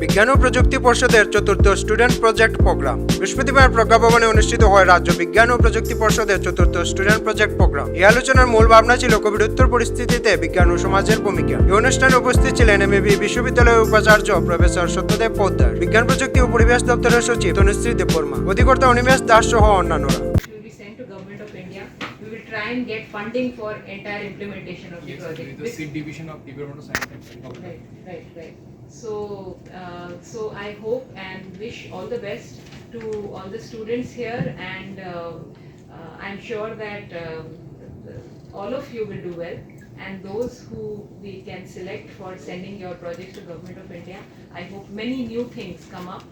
বিজ্ঞান ও প্রযুক্তি পর্ষদের চতুর্থ স্টুডেন্ট প্রজেক্ট প্রোগ্রাম বৃহস্পতিবার প্রজ্ঞাভবনে অনুষ্ঠিত হয় রাজ্য বিজ্ঞান ও প্রযুক্তি পর্ষদের চতুর্থ স্টুডেন্ট প্রজেক্ট প্রোগ্রাম। এই আলোচনার মূল ভাবনা ছিল কোভিডোত্তর পরিস্থিতিতে বিজ্ঞান ও সমাজের ভূমিকা। এই অনুষ্ঠানে উপস্থিত ছিলেন এমএবি বিশ্ববিদ্যালয়ের উপাচার্য প্রফেসর সত্যদেব পোদ্দার, বিজ্ঞান প্রযুক্তি ও পরিবেশ দপ্তরের সচিব তনুশ্রী দেববর্মা, অধিকর্তা অনিমেষ দাস সহ অন্যান্যরা। We will try and get funding for entire implementation of the project. The seed division of Department of Science and Technology. Right. So I hope and wish all the best to all the students here, and I'm sure that all of you will do well. And those who we can select for sending your projects to Government of India, I hope many new things come up.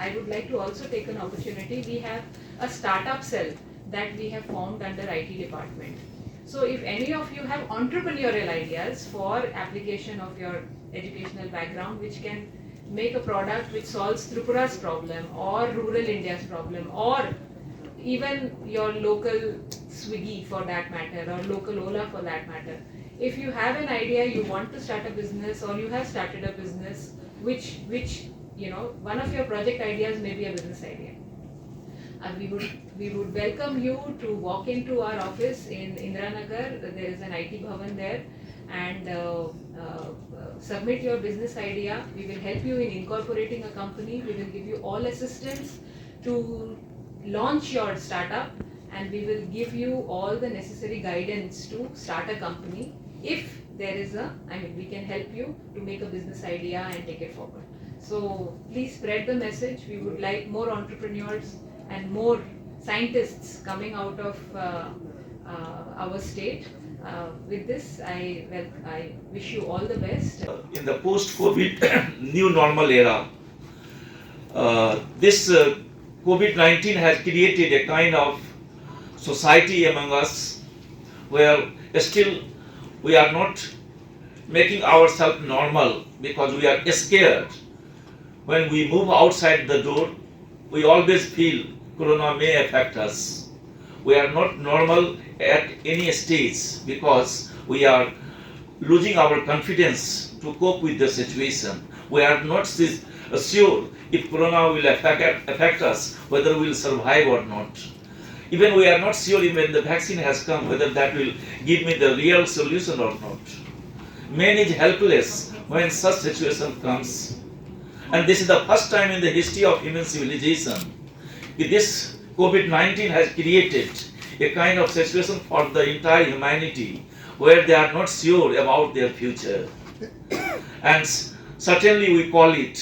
I would like to also take an opportunity. We have a startup cell that we have formed under IT department. So if any of you have entrepreneurial ideas for application of your educational background, which can make a product which solves Tripura's problem or rural India's problem, or even your local Swiggy for that matter, or local Ola for that matter. If you have an idea, you want to start a business, or you have started a business, which one of your project ideas may be a business idea. We would welcome you to walk into our office in Indiranagar. There is an IT Bhavan there, and submit your business idea. We will help you in incorporating a company. We will give you all assistance to launch your startup, and we will give you all the necessary guidance to start a company. If there is we can help you to make a business idea and take it forward. So please spread the message. We would like more entrepreneurs and more scientists coming out of our state. With this, I wish you all the best. In the post-COVID new normal era, this COVID-19 has created a kind of society among us where still we are not making ourselves normal because we are scared. When we move outside the door, we always feel Corona may affect us. We are not normal at any stage because we are losing our confidence to cope with the situation. We are not sure if Corona will affect us, whether we will survive or not. Even we are not sure even the vaccine has come, whether that will give me the real solution or not. Man is helpless when such situation comes. And this is the first time in the history of human civilization. This COVID-19 has created a kind of situation for the entire humanity where they are not sure about their future. And certainly we call it,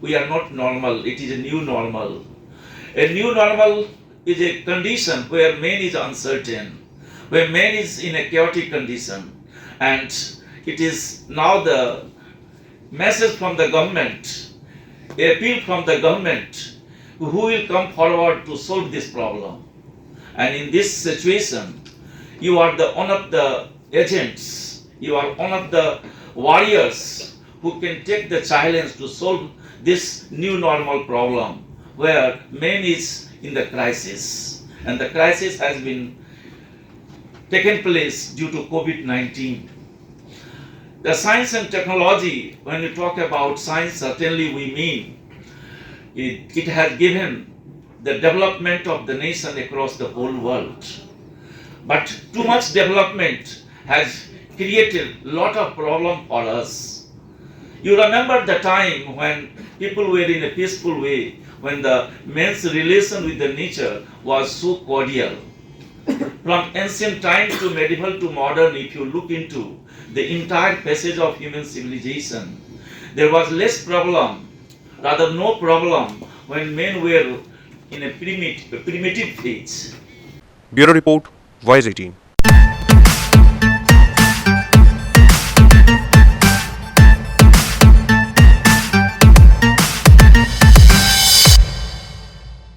we are not normal, it is a new normal. A new normal is a condition where man is uncertain, where man is in a chaotic condition. And it is now the message from the government, a appeal from the government, who will come forward to solve this problem. And in this situation, you are one of the agents, you are one of the warriors who can take the challenge to solve this new normal problem where man is in the crisis. And the crisis has been taken place due to COVID-19. The science and technology, when we talk about science, certainly we mean it has given the development of the nation across the whole world. But too much development has created a lot of problem for us. You remember the time when people were in a peaceful way, when the man's relation with the nature was so cordial. From ancient times to medieval to modern, if you look into the entire passage of human civilization, there was less problem, rather no problem, when men were in a primitive phase. Bureau Report, Voice 18.